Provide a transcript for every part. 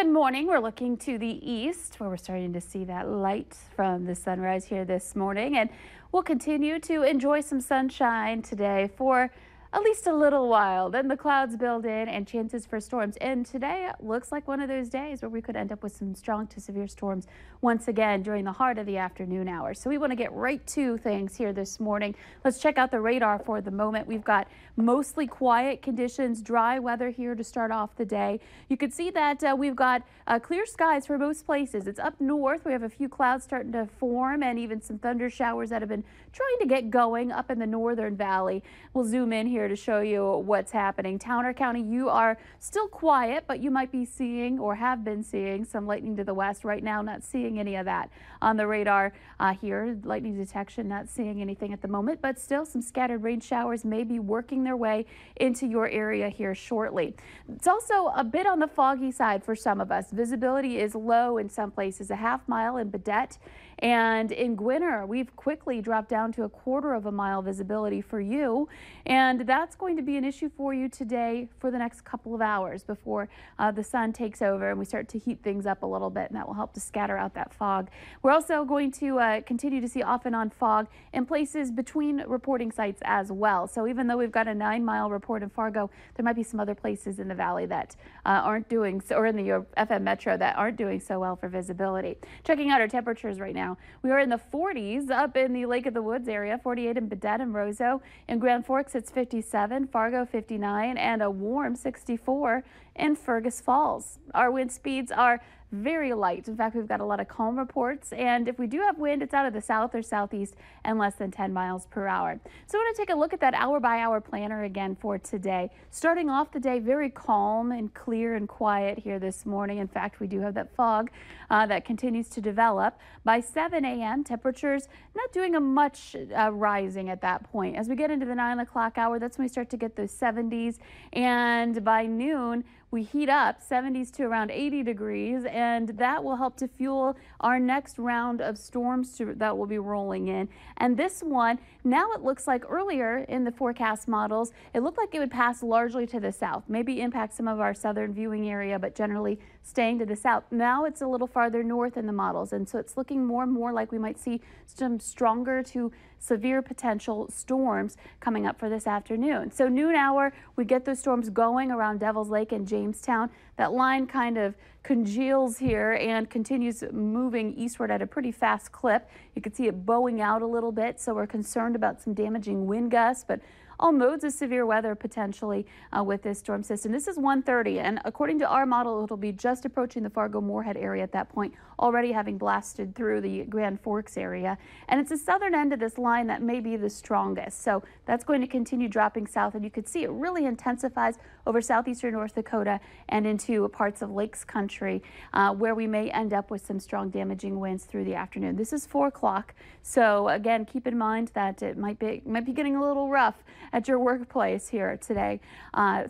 Good morning. We're looking to the east where we're starting to see that light from the sunrise here this morning, and we'll continue to enjoy some sunshine today for at least a little while. Then the clouds build in and chances for storms. And today looks like one of those days where we could end up with some strong to severe storms once again during the heart of the afternoon hours. So we want to get right to things here this morning. Let's check out the radar for the moment. We've got mostly quiet conditions, dry weather here to start off the day. You can see that we've got clear skies for most places. It's up north. We have a few clouds starting to form and even some thunder showers that have been trying to get going up in the northern valley. We'll zoom in here to show you what's happening. Towner County, you are still quiet, but you might be seeing or have been seeing some lightning to the west. Right now, not seeing any of that on the radar here. Lightning detection, not seeing anything at the moment, but still some scattered rain showers may be working their way into your area here shortly. It's also a bit on the foggy side for some of us. Visibility is low in some places, a half-mile in Baudette, and in Gwinner, we've quickly dropped down to a quarter of a mile visibility for you, and that's going to be an issue for you today for the next couple of hours before the sun takes over and we start to heat things up a little bit, and that will help to scatter out that fog. We're also going to continue to see off and on fog in places between reporting sites as well. So even though we've got a 9-mile report in Fargo, there might be some other places in the valley that aren't doing so, or in the FM Metro that aren't doing so well for visibility. Checking out our temperatures right now. We are in the 40s up in the Lake of the Woods area, 48 in Baudette and Roseau. In Grand Forks, it's 57, Fargo 59, and a warm 64 in Fergus Falls. Our wind speeds are very light. In fact, we've got a lot of calm reports, and if we do have wind, it's out of the south or southeast and less than 10 miles per hour. So I want to take a look at that hour-by-hour planner again for today. Starting off the day very calm and clear and quiet here this morning. In fact, we do have that fog that continues to develop. By 7 a.m., temperatures not doing a much rising at that point. As we get into the 9 o'clock hour, that's when we start to get those 70s, and by noon, we heat up 70s to around 80 degrees, and that will help to fuel our next round of storms that will be rolling in. And this one, now it looks like earlier in the forecast models, it looked like it would pass largely to the south, maybe impact some of our southern viewing area, but generally staying to the south. Now it's a little farther north in the models, and so it's looking more and more like we might see some stronger to severe potential storms coming up for this afternoon. So noon hour, we get those storms going around Devil's Lake and Jamestown. That line kind of congeals here and continues moving eastward at a pretty fast clip. You can see it bowing out a little bit, so we're concerned about some damaging wind gusts, but all modes of severe weather potentially with this storm system. This is 1:30, and according to our model, it'll be just approaching the Fargo-Moorhead area at that point, already having blasted through the Grand Forks area. And it's the southern end of this line that may be the strongest. So that's going to continue dropping south, and you can see it really intensifies over southeastern North Dakota and into parts of Lakes Country, where we may end up with some strong damaging winds through the afternoon. This is 4 o'clock, so again, keep in mind that it might be getting a little rough at your workplace here today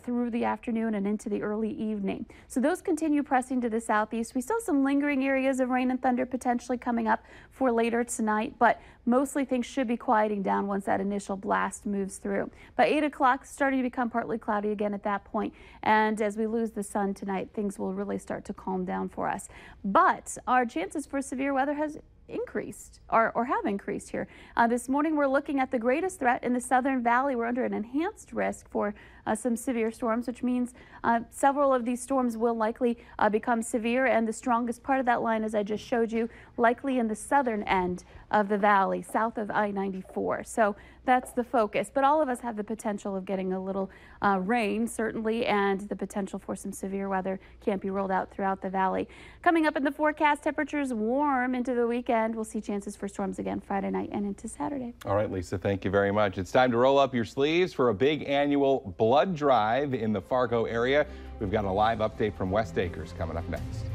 through the afternoon and into the early evening. So those continue pressing to the southeast. We still have some lingering areas of rain and thunder potentially coming up for later tonight, but mostly things should be quieting down once that initial blast moves through. By 8 o'clock, starting to become partly cloudy again at that point, and as we lose the sun tonight, things will really start to calm down for us. But our chances for severe weather has increased or have increased here. This morning we're looking at the greatest threat in the Southern Valley. We're under an enhanced risk for some severe storms, which means several of these storms will likely become severe, and the strongest part of that line, as I just showed you, likely in the southern end of the valley, south of I-94. So that's the focus, but all of us have the potential of getting a little rain, certainly, and the potential for some severe weather can't be ruled out throughout the valley. Coming up in the forecast, temperatures warm into the weekend. We'll see chances for storms again Friday night and into Saturday. All right, Lisa, thank you very much. It's time to roll up your sleeves for a big annual blood drive in the Fargo area. We've got a live update from West Acres coming up next.